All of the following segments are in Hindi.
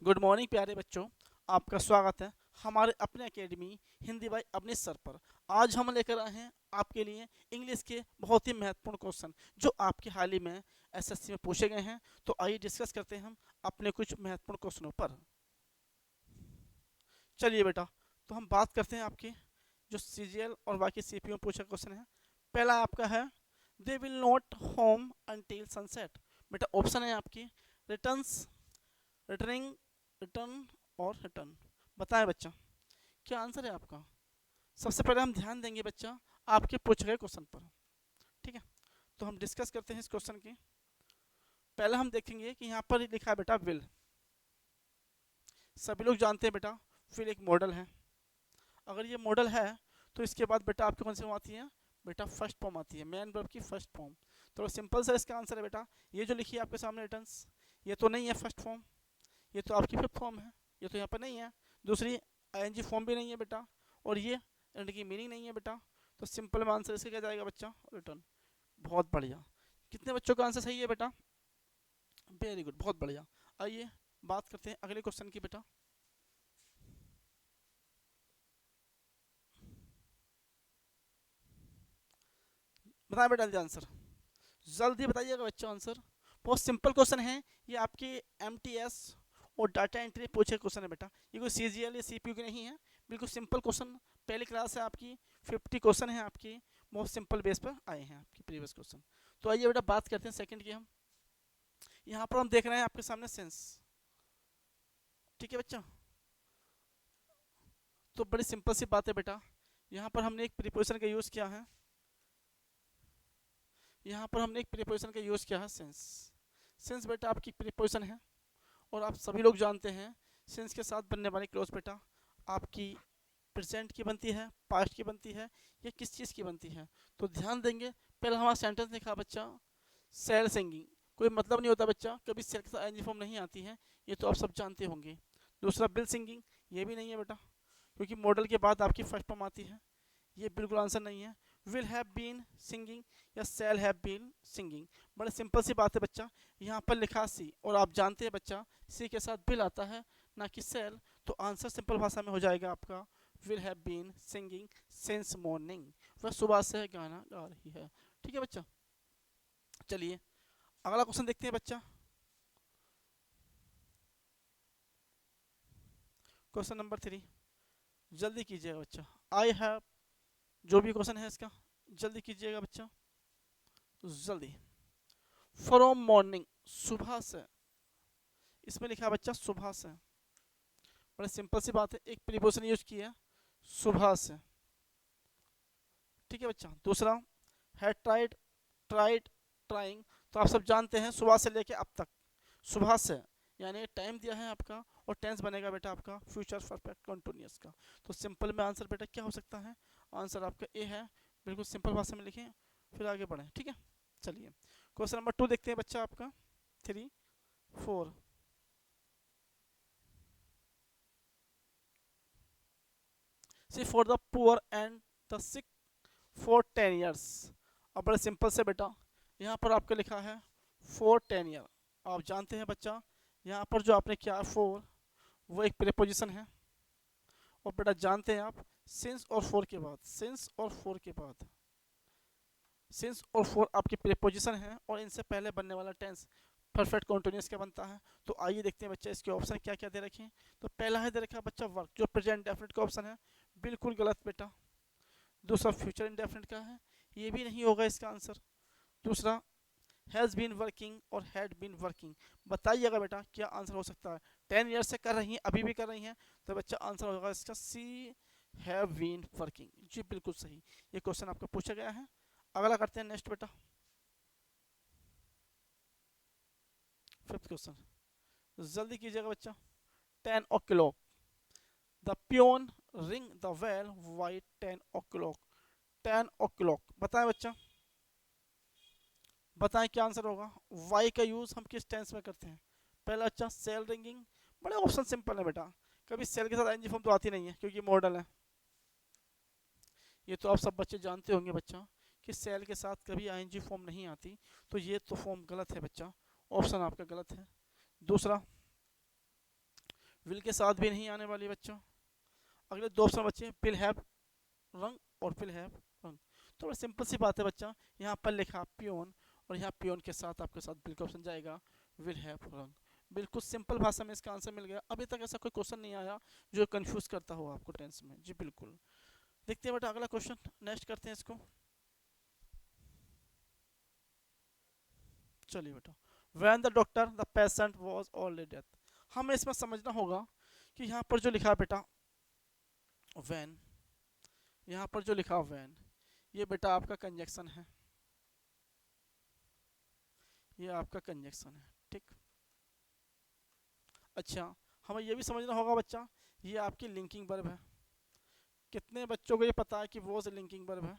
गुड मॉर्निंग प्यारे बच्चों। आपका स्वागत है हमारे अपने academy Hindi by Avnish sir पर। आज हम लेकर आए हैं आपके लिए इंग्लिश के बहुत ही महत्वपूर्ण क्वेश्चन जो आपके हाल ही में एसएससी में पूछे गए हैं। तो आइए डिस्कस करते हैं हम अपने कुछ महत्वपूर्ण क्वेश्चनों पर। चलिए बेटा, तो हम बात करते हैं आपके जो सीजीएल और बाकी सीपीयू में पूछा क्वेश्चन है। पहला आपका है they will not home until sunset. बेटा ऑप्शन है आपकी रिटर्न्स, रिटर्निंग, रिटर्न और रिटर्न। बताएं बच्चा क्या आंसर है आपका। सबसे पहले हम ध्यान देंगे बच्चा आपके पूछे गए क्वेश्चन पर। ठीक है, तो हम डिस्कस करते हैं इस क्वेश्चन की। पहले हम देखेंगे कि यहाँ पर लिखा है बेटा विल। सभी लोग जानते हैं बेटा विल एक मॉडल है। अगर ये मॉडल है तो इसके बाद बेटा आपकी कौन सी फॉर्म आती है, बेटा फर्स्ट फॉर्म आती है, मेन वर्ब की फर्स्ट फॉर्म। तो सिंपल सा इसका आंसर है बेटा ये जो लिखी है आपके सामने रिटर्न्स, ये तो नहीं है फर्स्ट फॉर्म, ये तो आपकी फिफ्थ फॉर्म है, ये तो यहाँ पर नहीं है। दूसरी आईएनजी फॉर्म भी नहीं है बेटा, और ये एंड की मीनिंग नहीं है बेटा। तो सिंपल में आंसर इसका क्या जाएगा बच्चा, रिटर्न। बहुत बढ़िया, कितने बच्चों का आंसर सही है बेटा, वेरी गुड, बहुत बढ़िया। आइए बात करते हैं अगले क्वेश्चन की बेटा। बताएं बेटा जल्दी आंसर, जल्दी बताइएगा बच्चों आंसर। बहुत सिंपल क्वेश्चन है ये, आपके एमटीएस और डाटा एंट्री पूछे क्वेश्चन है बेटा। ये कोई सीजीएल या सीपीयू की नहीं है, बिल्कुल सिंपल क्वेश्चन। पहली क्लास है आपकी, 50 क्वेश्चन है आपकी, बहुत सिंपल बेस पर आए हैं आपकी प्रीवियस क्वेश्चन। तो आइए बेटा बात करते हैं सेकंड की हम। यहाँ पर हम देख रहे हैं आपके सामने सेंस। ठीक है बच्चा, तो बड़ी सिंपल सी बात है बेटा। यहाँ पर हमने एक प्रीपोजिशन का यूज़ किया है, यहाँ पर हमने एक प्रीपोजिशन का यूज़ किया है सेंस। सेंस बेटा आपकी प्रीपोजिशन है, और आप सभी लोग जानते हैं सेंस के साथ बनने वाली क्लोज बेटा आपकी प्रेजेंट की बनती है, पास्ट की बनती है, या किस चीज़ की बनती है। तो ध्यान देंगे, पहले हमारा सेंटेंस लिखा बच्चा सेल सिंगिंग। कोई मतलब नहीं होता बच्चा, कभी सेल के साथ आईएनजी फॉर्म नहीं आती है, ये तो आप सब जानते होंगे। दूसरा बिल सिंगिंग, ये भी नहीं है बेटा, क्योंकि मॉडल के बाद आपकी फर्स्ट फॉर्म आती है, ये बिल्कुल आंसर नहीं है। विल हैव बीन सिंगिंग या सेल हैव बीन सिंगिंग, बड़े सिंपल सी बात है बच्चा। यहाँ पर लिखा सी, और आप जानते हैं बच्चा सी के साथ बिल आता है ना कि सेल। तो आंसर सिंपल भाषा में हो जाएगा आपका will have been singing since morning. वह सुबह से गाना गा रही है। ठीक है बच्चा, चलिए अगला क्वेश्चन देखते हैं बच्चा। क्वेश्चन नंबर 3, जल्दी कीजिएगा बच्चा। आई हैव, जो भी क्वेश्चन है इसका जल्दी कीजिएगा बच्चा, जल्दी। फ्रॉम मॉर्निंग, सुबह से, इसमें लिखा है बच्चा सुबह से। बड़े सिंपल सी बात है, एक प्रीपोजिशन यूज किया सुबह से। ठीक है बच्चा, दूसरा हैड ट्राइड, ट्राइड, ट्राइंग। तो आप सब जानते हैं सुबह से लेके अब तक, सुबह से यानी टाइम दिया है आपका, और टेंस बनेगा बेटा आपका फ्यूचर परफेक्ट कंटिन्यूअस का। तो सिंपल में आंसर बेटा क्या हो सकता है, आंसर आपका ए है। बिल्कुल सिंपल भाषा में लिखें, फिर आगे बढ़ें। ठीक है, चलिए क्वेश्चन नंबर 2 देखते हैं बच्चा आपका, 3, 4। C for the poor and the sick for 10 years. अब बड़े सिंपल से बेटा यहाँ पर आपका लिखा है फॉर 10 ईयर। आप जानते हैं बच्चा यहाँ पर जो आपने किया फॉर, वो एक प्रीपोजिशन है। और बेटा जानते हैं आप सिंस और फॉर के बाद, सिंस और फॉर के बाद, सिंस और फॉर आपकी प्रीपोजिशन है, और इनसे पहले बनने वाला टेंस परफेक्ट कंटिन्यूअस का बनता है। तो आइए देखते हैं बच्चा इसके ऑप्शन क्या क्या दे रखे हैं। तो पहला है दे रखा है बच्चा वर्क, जो प्रेजेंट डेफिनेट का ऑप्शन है, बिल्कुल गलत बेटा। दूसरा फ्यूचर इंडेफिनिट का है, ये भी नहीं होगा इसका आंसर। दूसरा हैज़ बीन वर्किंग और हैड बीन वर्किंग। बताइएगा बेटा क्या आंसर हो सकता है। 10 ईयर्स से कर रही हैं, अभी भी कर रही हैं, तो बच्चा आंसर होगा इसका सी हैव बीन वर्किंग। जी बिल्कुल सही, ये क्वेश्चन आपको पूछा गया है। अगला करते हैं नेक्स्ट बेटा, 5th क्वेश्चन, जल्दी कीजिएगा बच्चा। 10 o'clock, the peon ring the bell by 10 o'clock। 10 o'clock बताएं बच्चा, बताएं क्या आंसर होगा। वाई का यूज़ हम किस टेंस में करते हैं। पहला अच्छा सेल रिंगिंग, बड़े ऑप्शन सिंपल है बेटा, कभी सेल के साथ आईएनजी फॉर्म तो आती नहीं है क्योंकि मॉडल है। ये तो आप सब बच्चे जानते होंगे बच्चा कि सेल के साथ कभी आईएनजी फॉर्म नहीं आती। तो ये तो फॉर्म गलत है बच्चा, ऑप्शन आपका गलत है। दूसरा विल के साथ भी नहीं आने वाली बच्चों। अगले दो ऑप्शन बच्चे विल हैव रंग और विल हैव रंग। तो बड़ा सिंपल सी बात है बच्चा, यहाँ पर लिखा पियोन और यहाँ पियोन के साथ आपके साथ बिल का ऑप्शन जाएगा विल हैव रंग। बिल्कुल सिंपल भाषा में इसका आंसर मिल गया। अभी तक ऐसा कोई क्वेश्चन नहीं आया जो कंफ्यूज करता हो आपको टेंस में। जी बिल्कुल। देखते हैं बेटा अगला क्वेश्चन, नेक्स्ट करते हैं इसको। चलिए बेटा, when the doctor the patient was already death. हमें इसमें समझना होगा कि यहाँ पर जो लिखा है बेटा व्हेन, यहाँ पर जो लिखा व्हेन, ये बेटा आपका कंजक्शन है, ये आपका कंजक्शन है, ठीक। अच्छा, हमें ये भी समझना होगा बच्चा, ये आपकी लिंकिंग वर्ब है। कितने बच्चों को ये पता है कि वॉज लिंकिंग वर्ब है?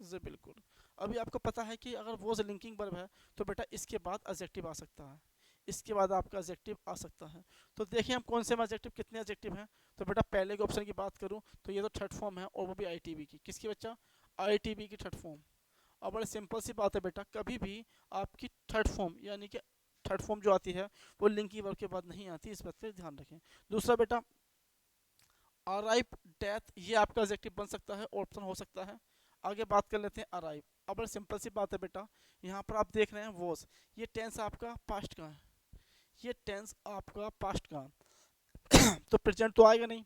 जी बिल्कुल। अभी आपको पता है कि अगर वॉज लिंकिंग वर्ब है तो बेटा इसके बाद एडजेक्टिव आ सकता है, इसके बाद आपका एडजेक्टिव आ सकता है। तो देखिए हम कौन से में एडजेक्टिव, कितने एडजेक्टिव हैं। तो बेटा पहले के ऑप्शन की बात करूं तो ये तो थर्ड फॉर्म है, और वो भी आईटीबी की। किसकी बच्चा? आईटीबी की थर्ड फॉर्म। अब बड़े सिंपल सी बात है बेटा, कभी भी आपकी थर्ड फॉर्म यानी कि थर्ड फॉर्म जो आती है वो लिंकिंग वर्ब के बाद नहीं आती, इस बात पर ध्यान रखें। दूसरा बेटा अराइव डेथ, ये आपका एडजेक्टिव बन सकता है, ऑप्शन हो सकता है। आगे बात कर लेते हैं अराइव। अब बड़ी सिंपल सी बात है बेटा, यहाँ पर आप देख रहे हैं वॉज, ये टेंस आपका पास्ट का है, ये टेंस आपका पास्ट का तो प्रेजेंट तो आएगा नहीं।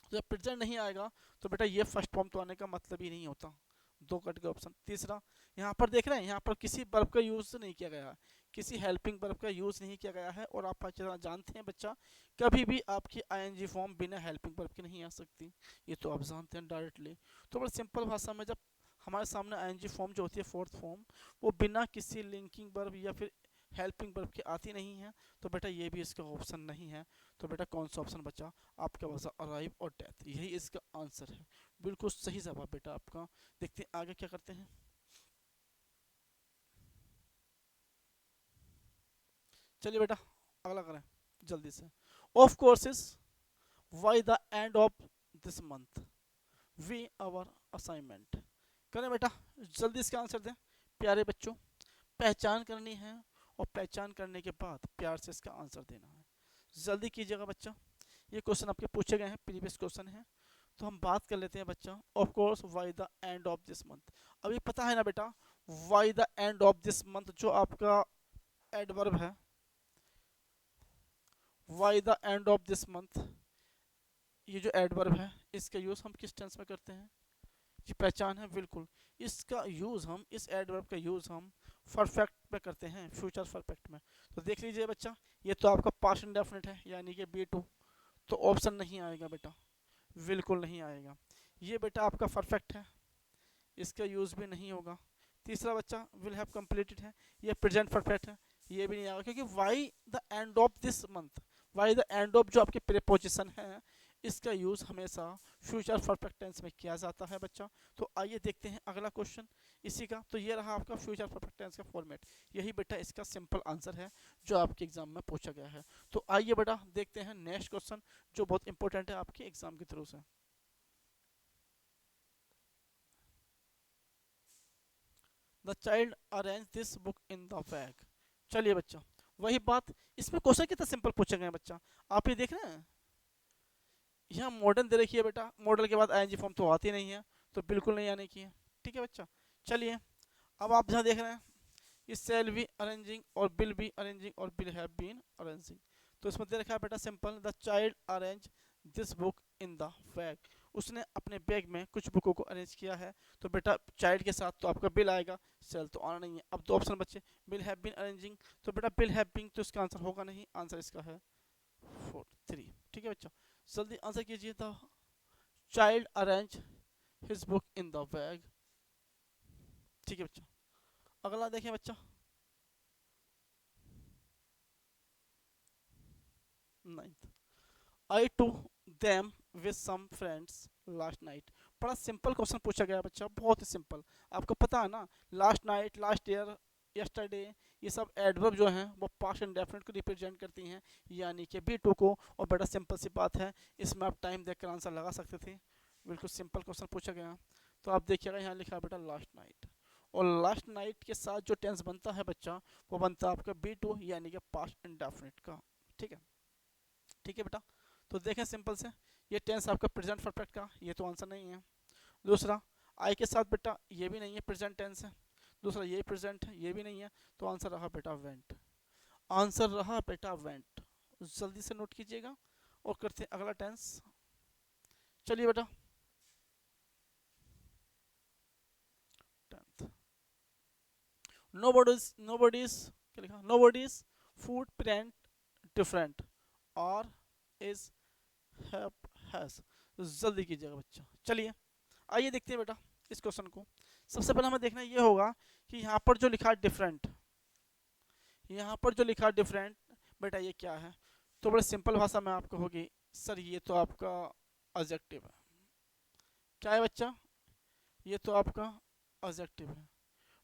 तो जब प्रेजेंट नहीं आएगा तो बेटा ये फर्स्ट फॉर्म तो आने का मतलब ही नहीं होता। दो कट के ऑप्शन। तीसरा, यहाँ पर देख रहे हैं, यहाँ पर किसी वर्ब का यूज नहीं किया गया है, किसी हेल्पिंग वर्ब का यूज नहीं किया गया है। और आप जानते हैं बच्चा, कभी भी आपकी आईएनजी फॉर्म बिना हेल्पिंग वर्ब के नहीं आ सकती, ये तो आप जानते हैं डायरेक्टली। तो बड़ी सिंपल भाषा में, जब हमारे सामने आईएनजी फॉर्म जो होती है फोर्थ फॉर्म, वो बिना किसी लिंकिंग वर्ब या फिर हेल्पिंग वर्ब के आती नहीं है, तो बेटा ये भी इसका ऑप्शन नहीं है। तो बेटा कौन सा ऑप्शन बचा आपका? बचा अराइव और डेथ, यही इसका आंसर है। बिल्कुल सही जवाब बेटा आपका। देखते हैं आगे क्या करते हैं। चलिए बेटा अगला करें जल्दी से। Of courses by the end of this month we our assignment. करें बेटा, जल्दी इसका आंसर दें प्यारे बच्चों। पहचान करनी है और पहचान करने के बाद प्यार से इसका आंसर देना है। जल्दी कीजिएगा बच्चा, ये क्वेश्चन आपके पूछे गए हैं, प्रीवियस क्वेश्चन है। तो हम बात कर लेते हैं बच्चा, of course Y the end of this month. अभी पता है ना बेटा, Y the end of this month जो आपका एडवर्ब है, Y the end of this month, ये जो एडवर्ब है इसका यूज हम किस टेंस में करते हैं? ये पहचान है बिल्कुल। इसका यूज हम, इस एडवर्ब का यूज हम परफेक्ट में करते हैं, फ्यूचर परफेक्ट में। तो देख लीजिए बच्चा, ये तो आपका पास्ट इंडेफिनिट है यानी कि बी टू, तो ऑप्शन नहीं आएगा बेटा, बिल्कुल नहीं आएगा। ये बेटा आपका परफेक्ट है, इसका यूज भी नहीं होगा। तीसरा बच्चा विल हैव कंप्लीटेड है, ये प्रेजेंट परफेक्ट है, ये भी नहीं आएगा, क्योंकि Y the end of this month, Y the end of जो आपके प्रीपोजिशन है, इसका यूज हमेशा फ्यूचर परफेक्ट टेंस में किया जाता है बच्चा। तो आइए देखते हैं अगला क्वेश्चन इसी का। तो ये रहा आपका फ्यूचर परफेक्ट टेंस का फॉर्मेट, यही बेटा इसका सिंपल आंसर है जो आपके एग्जाम में पूछा गया है। तो आइए बेटा देखते हैं नेक्स्ट क्वेश्चन, जो बहुत इंपॉर्टेंट है आपके एग्जाम के थ्रू से। The child arrange this book in the bag. चलिए बच्चा, वही बात, इसमें क्वेश्चन कितना सिंपल पूछे गए हैं बच्चा, आप ये देख रहे हैं। यहाँ मॉडर्न दे रखी है बेटा, मॉडल के बाद आईएनजी फॉर्म तो आती नहीं है, तो बिल्कुल नहीं आने की है, ठीक है बच्चा। चलिए अब आप जहाँ देख रहे हैं, ये सेल बी अरेंजिंग और बिल बी अरेंजिंग और बिल हैव बीन अरेंजिंग। तो इसमें दे रखा है बेटा simple, the child arrange this book in the bag, उसने अपने बैग में कुछ बुकों को अरेंज किया है। तो बेटा चाइल्ड के साथ तो आपका बिल आएगा, सेल तो आना नहीं है। अब दो ऑप्शन बच्चे, बिल हैव बीन अरेंजिंग, तो बेटा बिल हैव बीन तो इसका आंसर होगा नहीं, आंसर इसका है 4 3, ठीक है बच्चा। जल्दी आंसर कीजिए, the child arrange his book in the bag, ठीक है बच्चा। अगला देखें बच्चा, 9th, I to them with some friends last night. बड़ा सिंपल क्वेश्चन पूछा गया बच्चा, बहुत ही सिंपल। आपको पता है ना, last night, last year, yesterday, ये सब एडवर्ब जो हैं वो पास्ट इंडेफिनिट को रिप्रेजेंट करती हैं, यानी कि बी टू को। और बड़ा सिंपल सी बात है, इसमें आप टाइम देखकर आंसर लगा सकते थे, बिल्कुल सिंपल क्वेश्चन पूछा गया। तो आप देखिएगा यहाँ लिखा है बेटा लास्ट नाइट, और लास्ट नाइट के साथ जो टेंस बनता है बच्चा, वो बनता है आपका बी टू यानी कि पास्ट इंडेफिनिट का, ठीक है। ठीक है बेटा। तो देखें सिंपल से, ये टेंस आपका प्रेजेंट परफेक्ट का, ये तो आंसर नहीं है। दूसरा आई के साथ बेटा ये भी नहीं है, प्रेजेंट टेंस है। दूसरा ये प्रेजेंट है, ये भी नहीं है। तो आंसर रहा बेटा वेंट। आंसर रहा बेटा वेंट। जल्दी से नोट कीजिएगा और करते हैं अगला टेंस। चलिए बेटा, टेंथ, नोबडीज क्या लिखा, नोबडीज फूड प्रिंट डिफरेंट और इज हैज। जल्दी कीजिएगा बच्चा। चलिए आइए देखते हैं बेटा इस क्वेश्चन को। सबसे पहले हमें देखना ये होगा कि यहाँ पर जो लिखा है डिफरेंट, यहाँ पर जो लिखा है डिफरेंट बेटा ये क्या है। तो बड़े सिंपल भाषा में आपको होगी, सर ये तो आपका एडजेक्टिव है। क्या है बच्चा, ये तो आपका एडजेक्टिव है।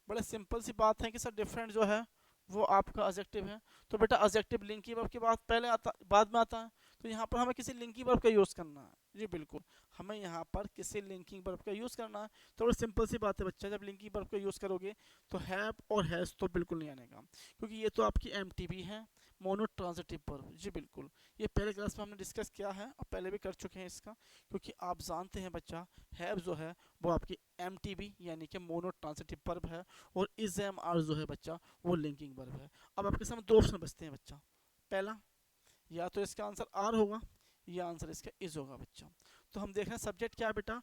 बड़े सिंपल सी बात है कि सर डिफरेंट जो है वो आपका एडजेक्टिव है। तो बेटा एडजेक्टिव लिंकी वर्ब के बाद पहले आता, बाद में आता है। तो यहाँ पर हमें किसी लिंकिंग वर्ब का यूज़ करना है। जी बिल्कुल, हमें यहाँ पर किसी लिंकिंग वर्ब का यूज़ करना है। तो बड़ी सिंपल सी बात है बच्चा, जब लिंकिंग वर्ब का यूज़ करोगे तो हैव और हैज़ तो बिल्कुल नहीं आने का, क्योंकि ये तो आपकी एमटीबी है, मोनो ट्रांजिटिव वर्ब। जी बिल्कुल, ये पहले क्लास में हमने डिस्कस किया है और पहले भी कर चुके हैं इसका, क्योंकि आप जानते हैं बच्चा हैव जो है वो आपकी एमटीबी यानी कि मोनो ट्रांजिटिव वर्ब है, और इज एम आर जो है बच्चा वो लिंकिंग वर्ब है। अब आपके सामने दो ऑप्शन बचते हैं बच्चा। पहला, या तो इसका आंसर आर होगा या आंसर इसका इज होगा बच्चा। तो हम देख रहे हैं सब्जेक्ट क्या है बेटा,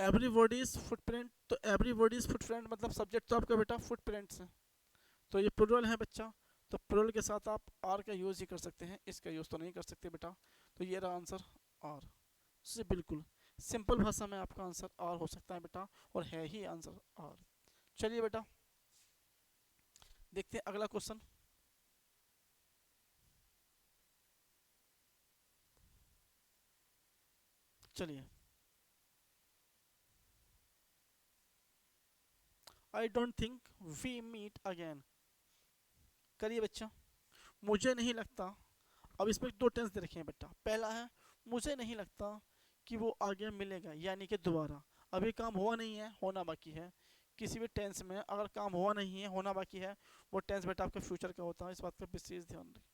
एवरीबॉडी इज फुटप्रिंट। तो एवरीबॉडी इज फुटप्रिंट मतलब सब्जेक्ट तो आपका बेटा फुटप्रिंट्स है, तो ये प्लूरल है बच्चा। तो प्लूरल के साथ आप आर का यूज़ ही कर सकते हैं, इसका यूज़ तो नहीं कर सकते बेटा। तो ये रहा आंसर आर। जी बिल्कुल, सिंपल भाषा में आपका आंसर आर हो सकता है बेटा, और है ही आंसर आर। चलिए बेटा देखते हैं अगला क्वेश्चन। चलिए, I don't think we meet again. करिए बच्चा, मुझे नहीं लगता। अब इसमें दो टेंस दे रखे हैं बेटा। पहला है मुझे नहीं लगता कि वो आगे मिलेगा, यानी कि दोबारा। अभी काम हुआ नहीं है, होना बाकी है। किसी भी टेंस में अगर काम हुआ नहीं है, होना बाकी है, वो टेंस बेटा आपका फ्यूचर का होता है। इस बात का विशेष ध्यान रखें।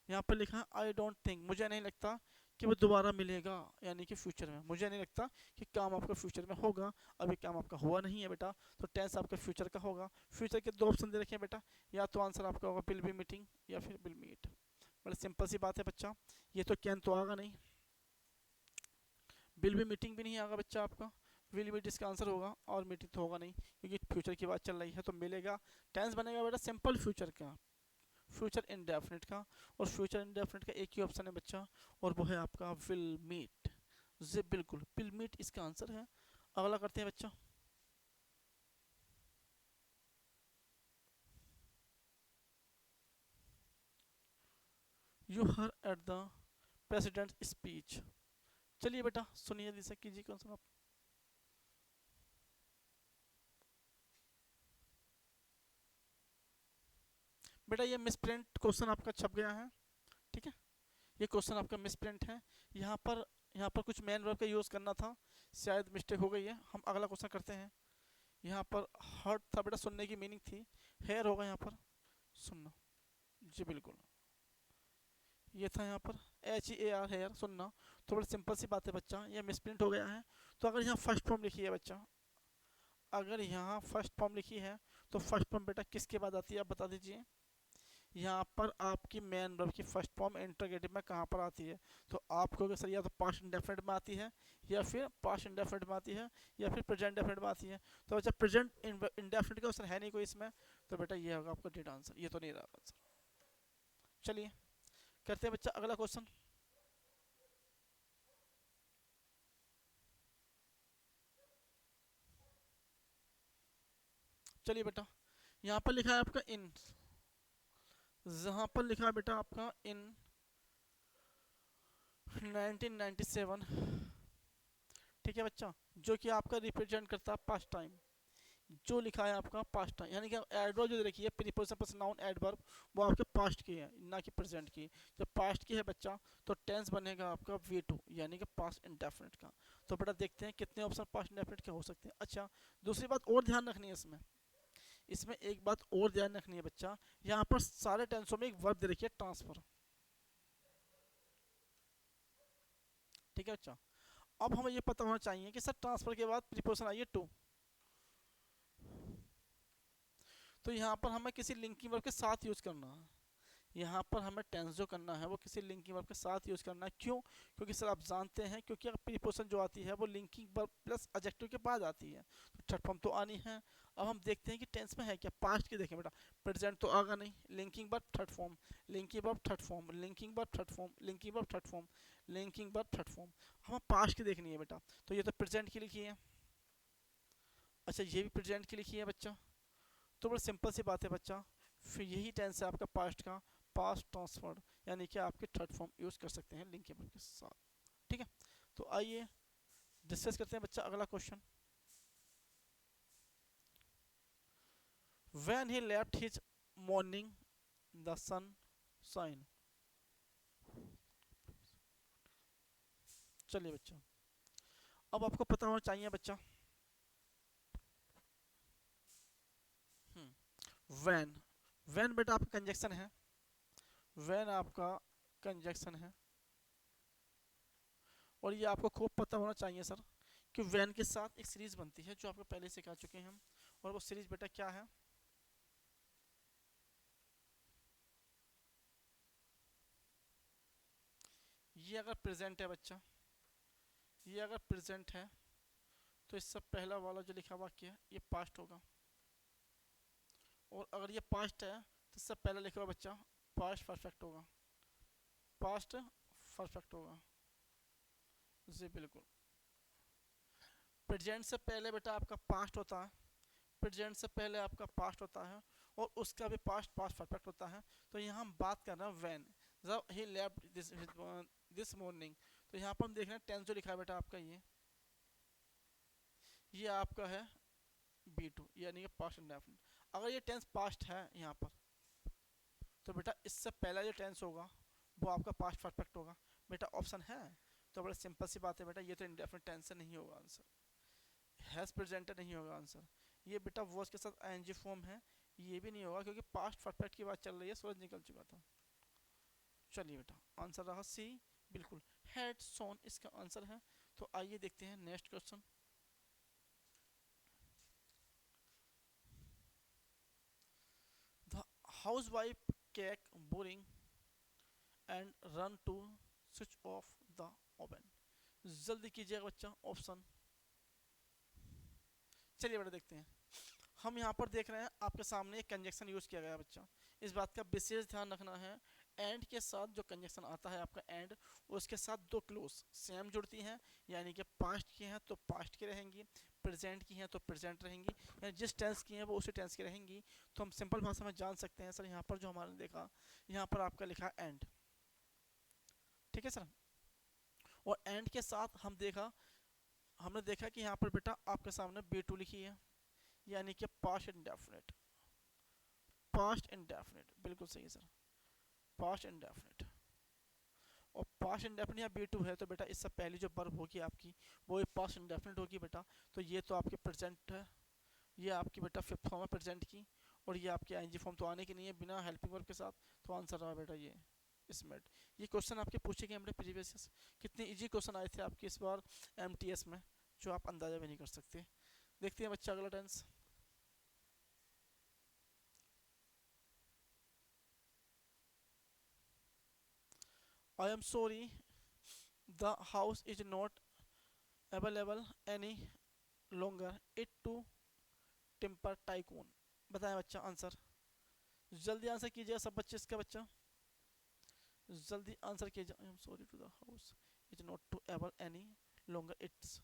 यहाँ पर लिखा है आई डोंट थिंक, मुझे नहीं लगता कि वो दोबारा मिलेगा, यानी कि फ्यूचर में। मुझे नहीं लगता कि काम आपका फ्यूचर में होगा, अभी काम आपका हुआ नहीं है बेटा। तो टेंस आपका फ्यूचर का होगा। फ्यूचर के दो ऑप्शन दे रखे हैं बेटा, या तो आंसर आपका होगा विल बी मीटिंग या फिर विल मीट। बड़ी सिंपल सी बात है बच्चा, ये तो कैन तो आगा नहीं, विल बी मीटिंग भी नहीं आगा बच्चा आपका। विल मीट इसका आंसर होगा और मीटिंग तो होगा नहीं, क्योंकि फ्यूचर की बात चल रही है। तो मिलेगा, टेंस बनेगा बेटा सिंपल फ्यूचर का, फ्यूचर इंडेफिनिट का। और फ्यूचर इंडेफिनिट का एक ही ऑप्शन है बच्चा, और वो है आपका विल मीट। जी बिल्कुल, विल मीट इसका आंसर है। अगला करते हैं बच्चा। You her at the president speech. चलिए बेटा सुनिए, जैसे कीजिए क्वेश्चन आप। बेटा ये मिसप्रिंट क्वेश्चन आपका छप गया है, ठीक है। ये क्वेश्चन आपका मिसप्रिंट है। यहाँ पर कुछ मेन वर्ब का यूज़ करना था, शायद मिस्टेक हो गई है। हम अगला क्वेश्चन करते हैं। यहाँ पर हर्ट था बेटा, सुनने की मीनिंग थी। हेयर होगा यहाँ पर सुनना। जी बिल्कुल, ये था यहाँ पर HEAR हेयर, सुनना। तो बड़ी सिंपल सी बात है बच्चा, ये मिसप्रिंट हो गया है। तो अगर यहाँ फर्स्ट फॉर्म लिखी है बच्चा, अगर यहाँ फर्स्ट फॉर्म लिखी है, तो फर्स्ट फॉर्म बेटा किसके बाद आती है आप बता दीजिए। यहाँ पर आपकी मेन वर्ब की फर्स्ट फॉर्म इंटरोगेटिव में कहाँ पर आती है। तो आप कहोगे सर या तो पास्ट इंडेफिनिट में आती है, या फिर पास्ट इंडेफिनिट में आती है, या फिर प्रेजेंट इंडेफिनिट में आती है। तो बच्चा प्रेजेंट इंडेफिनिट का आंसर है नहीं कोई इसमें, तो बेटा ये होगा आपका डेट आंसर, ये तो नहीं रहा आंसर। चलिए करते हैं बच्चा अगला क्वेश्चन। चलिए बेटा, यहाँ पर लिखा है आपका इन, जहाँ पर लिखा है बेटा आपका इन 1997, ठीक है बच्चा, जो कि आपका रिप्रेजेंट करता है पास्ट टाइम। जो लिखा है आपका पास्ट टाइम, यानी कि एडवर्ब जो देखिए प्रीपोजिशन प्लस नाउन एडवर्ब, वो आपके पास्ट की है ना कि प्रेजेंट की। जब पास्ट की है बच्चा तो टेंस बनेगा आपका V2 यानी कि पास्ट इंडेफिनिट का। तो बेटा देखते हैं कितने ऑप्शन पास्ट इंडेफिनिट के हो सकते हैं। अच्छा, दूसरी बात और ध्यान रखनी है इसमें, इसमें एक बात और ध्यान रखनी है बच्चा, यहाँ पर सारे टेंसों में एक वर्ब दे रखी है ट्रांसफर। ठीक है बच्चा। अब हमें ये पता होना चाहिए कि सर ट्रांसफर के बाद प्रीपोजिशन आई है टू, तो यहाँ पर हमें किसी लिंकिंग वर्ब के साथ यूज करना है। यहाँ पर हमें टेंस जो करना है वो किसी लिंकिंग वर्ब के साथ यूज करना है। क्यों? क्योंकि सर आप जानते हैं, क्योंकि प्रीपोजिशन जो आती है वो लिंकिंग वर्ब प्लस एडजेक्टिव के बाद आती है, तो थर्ड फॉर्म तो आनी है। अब हम देखते हैं कि टेंस में है क्या। पास्ट की देखें बेटा, प्रेजेंट तो आगा नहीं, linking verb third form, linking verb third form, linking verb third form, linking verb third form, linking verb third form. हमें पास्ट की देखनी है बेटा, तो ये तो प्रेजेंट की लिखी है। अच्छा, ये भी प्रेजेंट की लिखी है बच्चा, तो बड़ा सिंपल सी बात है बच्चा, फिर यही टेंस है आपका पास्ट का, पास्ट ट्रांसफर्ड, यानी कि आपके थर्ड फॉर्म यूज कर सकते हैं लिंक के साथ। ठीक है, तो आइए डिस्कस करते हैं बच्चा अगला question. When he left his morning the sun shine. चलिए बच्चा, अब आपको पता होना चाहिए बच्चा, व्हेन, व्हेन बेटा आपका कंजक्शन है, व्हेन आपका कंजक्शन है, और ये आपको खूब पता होना चाहिए सर कि व्हेन के साथ एक सीरीज बनती है जो आपको पहले सिखा चुके हैं हम, और वो सीरीज बेटा क्या है। ये अगर प्रेजेंट है बच्चा, ये अगर प्रेजेंट है तो इससे पहला वाला जो लिखा वाक्य है ये पास्ट होगा, और अगर ये पास्ट है तो इससे पहला लिखा हुआ बच्चा पास्ट परफेक्ट होगा, पास्ट परफेक्ट होगा जी बिल्कुल। प्रेजेंट से पहले बेटा आपका पास्ट होता है, प्रेजेंट से पहले आपका पास्ट होता है, और उसका भी पास्ट पास्ट परफेक्ट होता है। तो यहाँ हम बात कर रहे हैं व्हेन, जब ही लेफ्ट दिस मॉर्निंग, तो यहाँ पर हम देख रहे हैं टेंस जो लिखा है बेटा आपका ये आपका है B2, यानी कि पास्ट इंडेफिनिट। अगर ये टेंस पास्ट है यहाँ पर, तो बेटा इससे पहला जो टेंस होगा वो आपका पास्ट परफेक्ट होगा। बेटा ऑप्शन है, तो बड़ा सिंपल सी बात है बेटा, ये तो इंडेफिनिट टेंस से नहीं होगा आंसर, हैज प्रेजेंटेड नहीं होगा आंसर। ये बेटा वॉज के साथ ING फॉर्म है, ये भी नहीं होगा क्योंकि पास्ट परफेक्ट की बात चल रही है, सूरज निकल चुका था। चलिए बेटा, आंसर रहा सी, बिल्कुल हैड सोन इसका आंसर है। तो आइए देखते हैं next question. The housewife cake boring and run to switch off the oven. जल्दी कीजिएगा बच्चा ऑप्शन। चलिए बेटा देखते हैं, हम यहाँ पर देख रहे हैं आपके सामने एक कंजक्शन यूज किया गया है बच्चा। इस बात का विशेष ध्यान रखना है, एंड के साथ जो कंजक्शन आता है आपका एंड, उसके साथ दो क्लोज सेम जुड़ती हैं, यानी कि पास्ट की हैं तो पास्ट की रहेंगी, प्रेजेंट की हैं तो प्रेजेंट रहेंगी, यानी जिस टेंस की हैं वो उसी टेंस की रहेंगी। तो हम सिंपल भाषा में जान सकते हैं सर, यहाँ पर जो हमारे देखा, यहाँ पर आपका लिखा एंड, ठीक है सर। और एंड के साथ हमने देखा कि यहाँ पर बेटा आपके सामने B2 लिखी है, यानी कि पास्ट इंडेफिनिट, पास्ट इंडेफिनिट बिल्कुल सही है सर, पास्ट इंडेफिनिट। और पास्ट इंडेफिनिट या B2 है तो बेटा इससे पहली जो वर्ब होगी आपकी वो पास्ट इंडेफिनिट होगी बेटा। तो ये तो आपकी प्रेजेंट है, ये आपकी बेटा फिफ्थ फॉर्म है प्रेजेंट की, और ये आपकी ING फॉर्म तो आने की नहीं है बिना हेल्पिंग वर्ब के साथ, तो आंसर रहा बेटा ये स्मेट। ये क्वेश्चन आपके पूछे गए हमने प्रीवियस, कितने इजी क्वेश्चन आए थे आपके इस बार MTS में, जो आप अंदाजा भी नहीं कर सकते। देखते हैं बच्चा अगला tense. I am sorry the house is not available any longer it to temper tycoon. बताएं बच्चा आंसर, जल्दी आंसर कीजिएगा सब बच्चे इसका बच्चा, जल्दी आंसर कीजिए। I am sorry to the house is not to ever any longer it's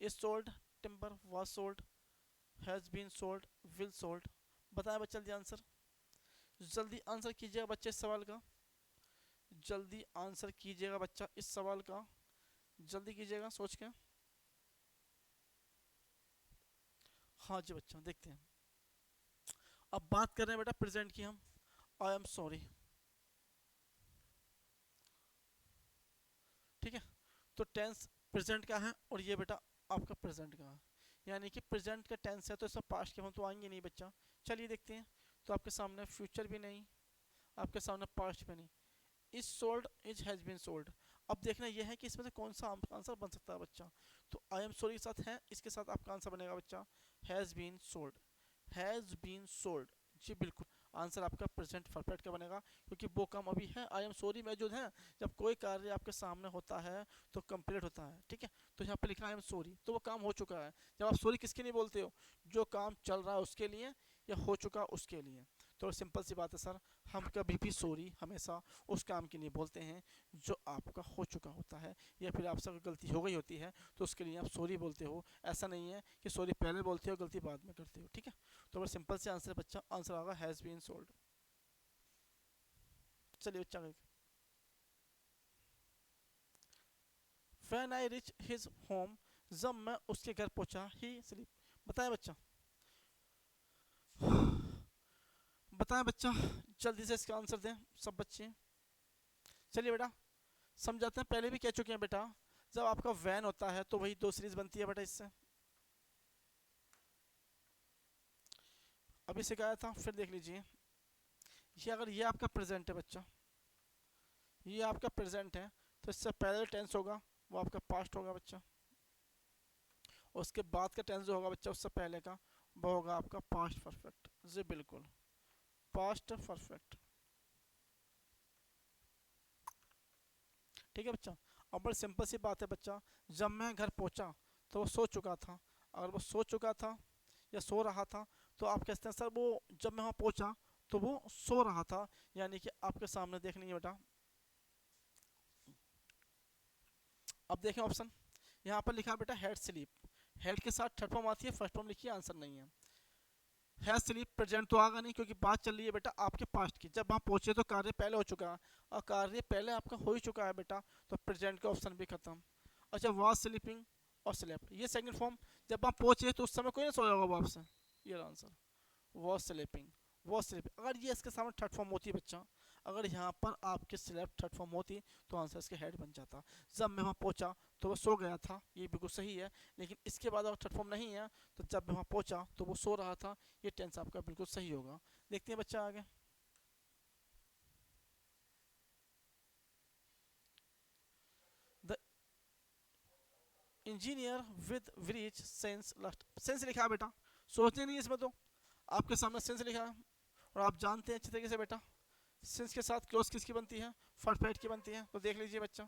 is sold, timber was sold, has been sold, will sold. बताएं बच्चा जल्दी आंसर, जल्दी आंसर कीजिएगा बच्चे इस सवाल का, जल्दी आंसर कीजिएगा बच्चा इस सवाल का, जल्दी कीजिएगा सोच के। हाँ जी बच्चा देखते हैं, अब बात कर रहे हैं बेटा प्रेजेंट की हम। आई एम सॉरी, ठीक है, तो टेंस प्रेजेंट का है और ये बेटा आपका प्रेजेंट का है, यानी कि प्रेजेंट का टेंस है तो इसमें पास्ट के हम तो आएंगे नहीं बच्चा। चलिए देखते हैं, तो आपके सामने फ्यूचर भी नहीं, आपके सामने पास्ट भी नहीं। Is sold, is has been sold. अब देखना यह है कि इसमें से कौन सा आंसर बन सकता है बच्चा। तो आई एम सॉरी के साथ है, इसके साथ आपका आंसर बनेगा बच्चा has been sold. Has been sold, जी बिल्कुल आंसर आपका प्रेजेंट परफेक्ट का बनेगा, क्योंकि वो काम अभी है। आई एम सॉरी में जो है, जब कोई कार्य आपके सामने होता है तो कंप्लीट होता है, ठीक है। तो यहाँ पे लिखा आई एम सॉरी, तो वो काम हो चुका है। जब आप सॉरी किसके लिए बोलते हो, जो काम चल रहा है उसके लिए या हो चुका उसके लिए। तो सिंपल सी बात है सर, हम कभी भी सॉरी हमेशा उस काम के लिए बोलते हैं जो आपका हो चुका होता है, या फिर आपसे कोई गलती हो गई होती है तो उसके लिए आप सॉरी बोलते हो। ऐसा नहीं है कि सॉरी पहले बोलते हो गलती बाद में करते हो, ठीक है। तो बड़ा सिंपल से आंसर बच्चा, आंसर होगा हैज़ बीन सोल्ड। चलिए बच्चा, when I reach his home, जब मैं उसके घर पहुंचा, ही स्लीप। बताएं बच्चा, बताएं बच्चा, जल्दी से इसका आंसर दें सब बच्चे। चलिए बेटा समझाते हैं, पहले भी कह चुके हैं बेटा, जब आपका वैन होता है तो वही दो सीरीज बनती है बेटा इससे, अभी सिखाया था, फिर देख लीजिए। ये अगर ये आपका प्रेजेंट है बच्चा, ये आपका प्रेजेंट है, तो इससे पहले टेंस होगा वो आपका पास्ट होगा बच्चा, और उसके बाद का टेंस जो होगा बच्चा उससे पहले का, वो होगा आपका पास्ट परफेक्ट। जी बिल्कुल पास्ट परफेक्ट, ठीक है बच्चा। अब बड़ी सिंपल सी बात है बच्चा, जब मैं घर पहुंचा तो वो सो चुका था। अगर वो सो चुका था या सो रहा था तो आप कहते हैं सर वो जब मैं वहाँ पहुंचा तो वो सो रहा था, यानी कि आपके सामने देख लीजिए बेटा। अब देखें ऑप्शन, यहाँ पर लिखा बेटा हेड स्लीप, हेड के साथ थर्ड फॉर्म आती है, फर्स्ट फॉर्म लिखिए, आंसर नहीं है। है स्लीप प्रेजेंट तो आगा नहीं, क्योंकि बात चल रही है बेटा आपके पास्ट की, जब आप पहुंचे तो कार्य पहले हो चुका है, और कार्य पहले आपका हो ही चुका है बेटा, तो प्रेजेंट का ऑप्शन भी खत्म। अच्छा वॉज स्लीपिंग और स्लेप्ट, ये सेकंड फॉर्म, जब आप पहुंचे तो उस समय कोई ना सोया होगा आपसे, ये answer was sleeping. Was sleeping अगर ये इसके सामने थर्ड फॉर्म होती है बच्चा, अगर यहाँ पर आपके स्लेप्ट थर्ड फॉर्म होती तो आंसर इसके हेड बन जाता। जब मैं वहाँ पहुँचा तो वो सो गया था, ये बिल्कुल सही है, लेकिन इसके बाद अगर थर्ड फॉर्म नहीं है तो जब मैं वहाँ पहुँचा तो वो सो रहा था, ये टेंस आपका बिल्कुल सही होगा। देखते हैं बच्चा आगे। The engineer with bridge sense last, sense लिखा है बेटा, सोचने नहीं इसमें तो, आपके सामने सेंस लिखा है, और आप जानते हैं अच्छी तरीके से बेटा सिंस के साथ क्लोज किसकी बनती है, परफेक्ट की बनती है, तो देख लीजिए बच्चा।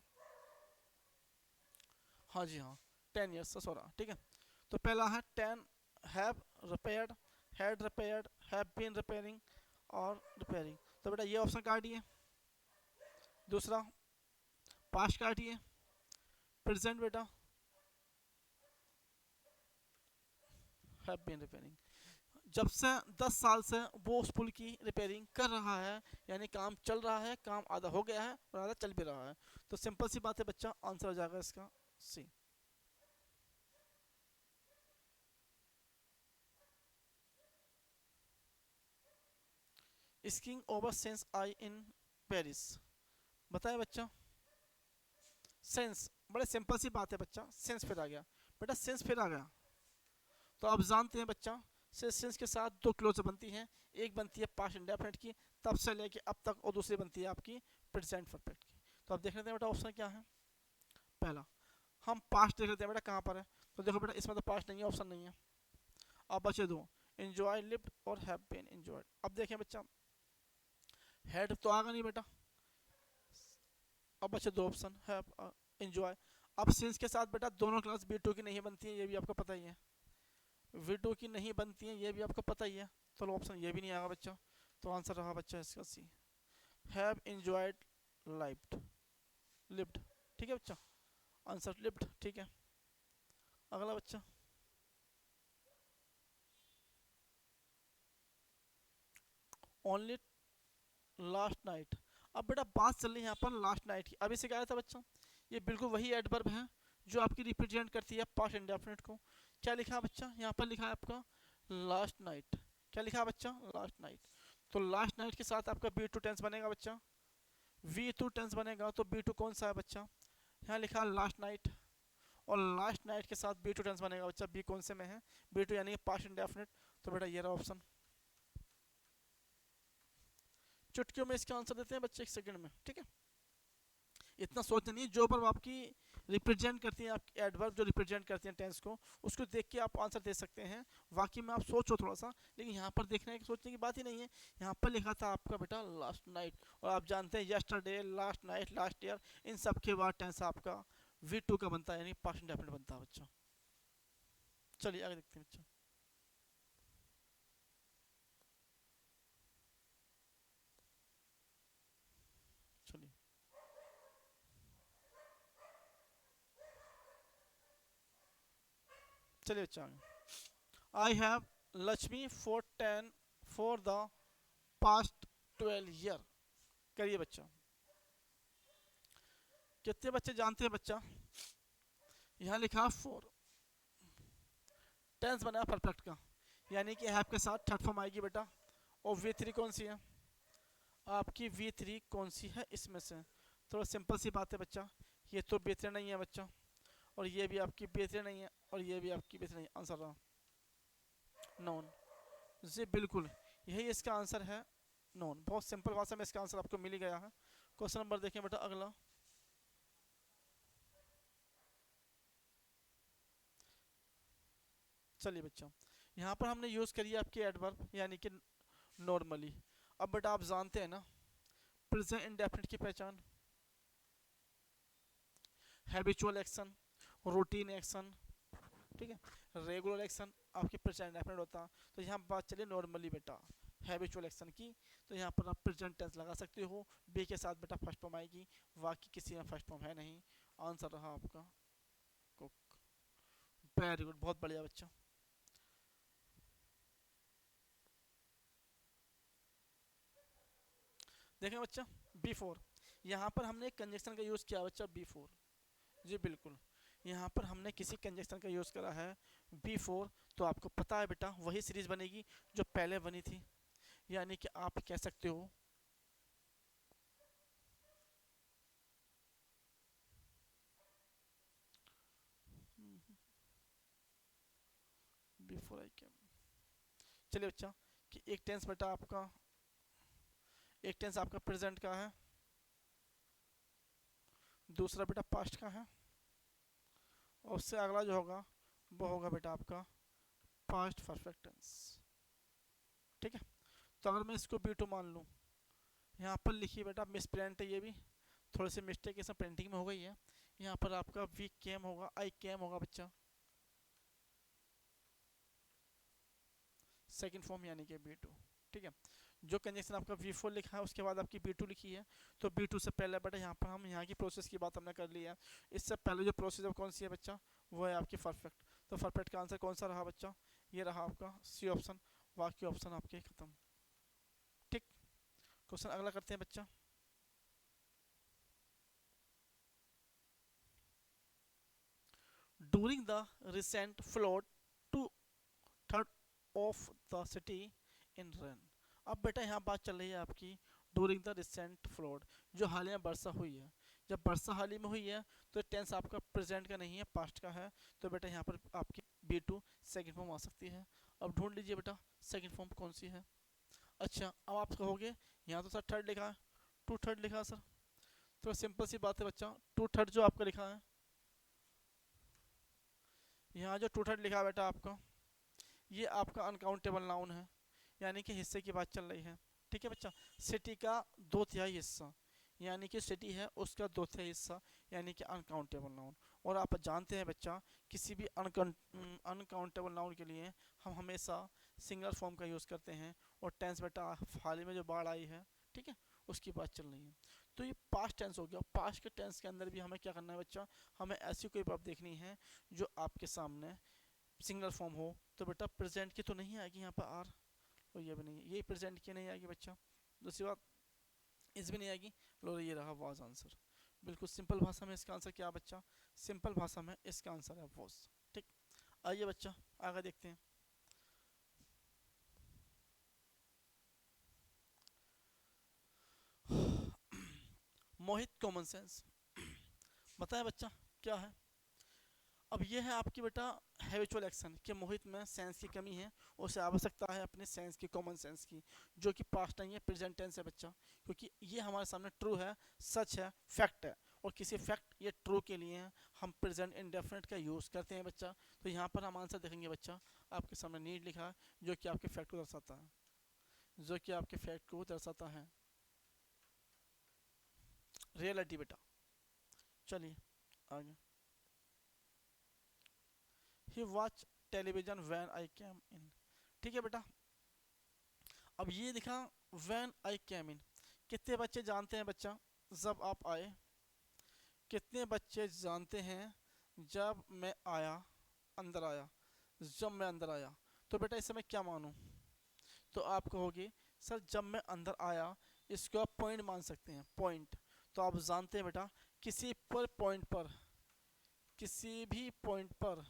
हाँ जी हाँ, 10 years से 16, ठीक है। तो पहला है 10 have repaired, had repaired, have been repairing और रिपेयरिंग, तो बेटा ये ऑप्शन काटिए। दूसरा पास्ट काटिए, प्रेजेंट बेटा हैव बीन रिपेयरिंग, जब से 10 साल से वो उस पुल की रिपेयरिंग कर रहा है, यानी काम चल रहा है, काम आधा हो गया है और आधा चल भी रहा है। तो सिंपल सी बात है बच्चा, आंसर हो जाएगा इसका C. Skiing over sense I in Paris, बताए बच्चा। सेंस, बड़े सिंपल सी बात है बच्चा, सेंस फिर आ गया बेटा, सेंस फिर आ गया, तो आप जानते हैं बच्चा सेंस के साथ दो क्लोज बनती हैं, एक बनती है पास्ट इंडेफिनिट की तब से लेके अब तक, और दूसरी बनती है आपकी प्रेजेंट परफेक्ट की। तो आप देख लेते हैं बेटा ऑप्शन क्या है। पहला हम पास्ट देख लेते हैं बेटा कहाँ पर है, तो देखो बेटा इसमें तो पास्ट नहीं है, ऑप्शन नहीं है। अब बचे दो, इंजॉय लिव्ड और हैव बीन इंजॉयड। अब देखें बच्चा, हैड तो आगा नहीं बेटा, अब बचे दो ऑप्शन, हैव इंजॉय। अब सिंस के साथ बेटा दोनों क्लास बी टू की नहीं बनती है, ये भी आपको पता ही है, वी टू की नहीं बनती है, ये भी आपको पता ही है, तो ऑप्शन ये भी नहीं आएगा बच्चा, तो आंसर रहा बच्चा इसका सी, हैव इंजॉयड लाइव्ड, लिव्ड, ठीक है बच्चा, आंसर लिव्ड, ठीक है। अगला बच्चा, ओनली लास्ट नाइट। अब बेटा बात चल रही है यहाँ पर लास्ट नाइट की, अभी सिखाया था बच्चा, ये बिल्कुल वही एडवर्ब है जो आपकी रिप्रेजेंट करती है पास्ट इंडेफिनिट को। क्या लिखा है बच्चा, यहाँ पर लिखा है आपका लास्ट नाइट, क्या लिखा है बच्चा लास्ट नाइट, तो लास्ट नाइट के साथ आपका बी टू टेंस बनेगा बच्चा, वी टू टेंस बनेगा, तो बी टू कौन सा है बच्चा, यहाँ लिखा है लास्ट नाइट, और लास्ट नाइट के साथ बी टू टेंस बनेगा बच्चा, बी कौन से में है, बी टू यानी पास्ट इंडेफिनिट, तो बेटा ये रहा ऑप्शन। चुटकियों में इसका आंसर देते हैं बच्चे एक सेकंड में, ठीक है। इतना सोचना नहीं, जो पर आपकी रिप्रेजेंट करती है, आपकी एडवर्ब जो रिप्रेजेंट करती हैं टेंस को, उसको देख के आप आंसर दे सकते हैं। वाकई में आप सोचो थोड़ा सा, लेकिन यहाँ पर देखने की सोचने की बात ही नहीं है। यहाँ पर लिखा था आपका बेटा लास्ट नाइट, और आप जानते हैं yesterday, last night, last year, इन सब के बाद टेंस आपका V2 का बनता है, यानी पास्ट इंडेफिनिट बनता है बच्चा। चलिए आगे देखते हैं बच्चा। चलिए चलिए बच्चा आगे। I have Lakshmi for the past 12 year. करिए बच्चा। कितने बच्चे जानते हैं बच्चा, यहाँ लिखा 4, टेंस बना परफेक्ट का, यानी कि हैव के साथ थर्ड फॉर्म आएगी बेटा। और V3 कौन सी है आपकी, V3 कौन सी है इसमें से? थोड़ा सिंपल सी बात है बच्चा, ये तो B3 नहीं है बच्चा, और ये भी आपकी B3 नहीं है, और ये भी आपकी B3 नहीं है। आंसर रहा नॉन। जी बिल्कुल, यही इसका आंसर है, नॉन। बहुत सिंपल भाषा में इसका आंसर आपको मिल ही गया है। क्वेश्चन नंबर देखें बेटा अगला। चलिए बच्चा, यहाँ पर हमने यूज़ करी है आपकी एडवर्ब, यानी कि नॉर्मली। अब बेटा आप जानते हैं ना प्रेजेंट इंडेफिनिट की पहचान, हैबिचुअल एक्शन, रूटीन एक्शन, ठीक है, रेगुलर एक्शन आपके प्रेजेंट इंडेफिनिट होता है। तो यहाँ बात चलिए नॉर्मली बेटा हैबिचुअल एक्शन की, तो यहाँ पर आप प्रेजेंट टेंस लगा सकते हो, बी के साथ बेटा फर्स्ट फॉर्म आएगी, बाकी किसी में फर्स्ट फॉर्म है नहीं। आंसर रहा आपका कुक। वेरी गुड, बहुत बढ़िया बच्चा। देखें बच्चा B4, यहाँ पर हमने एक कंजक्शन का यूज़ किया बच्चा B4। जी बिल्कुल, यहाँ पर हमने किसी कंजक्शन का यूज़ करा है B4, तो आपको पता है बेटा वही सीरीज बनेगी जो पहले बनी थी, यानी कि आप कह सकते हो बिफोर आई कैम। चलिए बच्चा, कि एक टेंस बेटा आपका, एक टेंस आपका प्रेजेंट का है, दूसरा बेटा पास्ट का है, और उससे अगला जो होगा वो होगा बेटा आपका पास्ट परफेक्ट टेंस। ठीक है, तो अगर मैं इसको B2 मान लूँ, यहाँ पर लिखिए बेटा मिस प्रिंट है, ये भी थोड़ी सी मिस्टेक इसमें प्रिंटिंग में हो गई है। यहाँ पर आपका वी केम होगा, आई केम होगा बच्चा, सेकंड फॉर्म यानी कि B2। ठीक है, जो कंजक्शन आपका V4 लिखा है उसके बाद आपकी B2 लिखी है, तो B2 से पहले बेटा यहाँ पर हम यहाँ की प्रोसेस की बात हमने कर ली है। इससे पहले जो प्रोसेस कौन सी है बच्चा, वो है आपकी परफेक्ट। तो परफेक्ट का आंसर कौन सा रहा बच्चा, ये रहा आपका C ऑप्शन। बाकी ऑप्शन आपके खत्म। ठीक, क्वेश्चन अगला करते हैं बच्चा। During the recent flood two third of the city in rain. अब बेटा यहाँ बात चल रही है आपकी ड्यूरिंग द रिसेंट फ्लड, जो हाल ही में वर्षा हुई है। जब वर्षा हाल ही में हुई है तो टेंस आपका प्रेजेंट का नहीं है, पास्ट का है, तो बेटा यहाँ पर आपकी B2 सेकंड फॉर्म आ सकती है। अब ढूंढ लीजिए बेटा सेकंड फॉर्म कौन सी है। अच्छा, अब आप कहोगे यहाँ तो सर थर्ड लिखा है, टू थर्ड लिखा है सर। तो सिंपल सी बात है बच्चा, टू थर्ड जो आपका लिखा है, यहाँ जो टू थर्ड लिखा है बेटा आपका, ये आपका अनकाउंटेबल नाउन है, यानी कि हिस्से की बात चल रही है। ठीक है बच्चा, सिटी का 2/3 हिस्सा, यानी कि सिटी है उसका 2/3 हिस्सा, यानी कि अनकाउंटेबल नाउन। और आप जानते हैं बच्चा किसी भी अनकाउंटेबल नाउन के लिए हम हमेशा सिंगल फॉर्म का यूज़ करते हैं। और टेंस बेटा हाल ही में जो बाढ़ आई है, ठीक है, उसकी बात चल रही है। तो ये पास्ट टेंस हो गया। पास्ट के टेंस के अंदर भी हमें क्या करना है बच्चा, हमें ऐसी कोई बात देखनी है जो आपके सामने सिंगल फॉर्म हो। तो बेटा प्रेजेंट की तो नहीं आएगी यहाँ पर आर, और ये भी नहीं, ये प्रेजेंट की नहीं आएगी बच्चा। दूसरी बात इस भी नहीं आएगी। लो ये रहा वाज आंसर। बिल्कुल सिंपल भाषा में इसका आंसर क्या बच्चा, सिंपल भाषा में इसका आंसर है वॉज। ठीक, आइए बच्चा आगे देखते हैं। मोहित कॉमन सेंस, बताए बच्चा क्या है। अब ये है आपकी बेटा हैबिचुअल एक्शन कि मोहित में सेंस की कमी है, उसे आवश्यकता है अपने सेंस की, कॉमन सेंस की, जो कि पास्ट नहीं है, प्रेजेंट टेंस है बच्चा। क्योंकि ये हमारे सामने ट्रू है, सच है, फैक्ट है। और किसी फैक्ट ये ट्रू के लिए हम प्रेजेंट इंडेफिनिट का यूज़ करते हैं बच्चा। तो यहाँ पर हम आंसर देखेंगे बच्चा, आपके सामने नीड लिखा है जो कि आपके फैक्ट को दर्शाता है, जो कि आपके फैक्ट को दर्शाता है। रियलिटी बेटा। चलिए आगे। ही वॉच टेलीविजन व्हेन आई केम इन। ठीक है बेटा, अब ये दिखा व्हेन आई केम इन। कितने बच्चे जानते हैं बच्चा जब आप आए? कितने बच्चे जानते हैं जब मैं आया, अंदर आया, जब मैं अंदर आया? तो बेटा इस समय क्या मानूं? तो आप कहोगे सर जब मैं अंदर आया, इसको आप पॉइंट मान सकते हैं, पॉइंट। तो आप जानते हैं बेटा किसी पर पॉइंट पर, किसी भी पॉइंट पर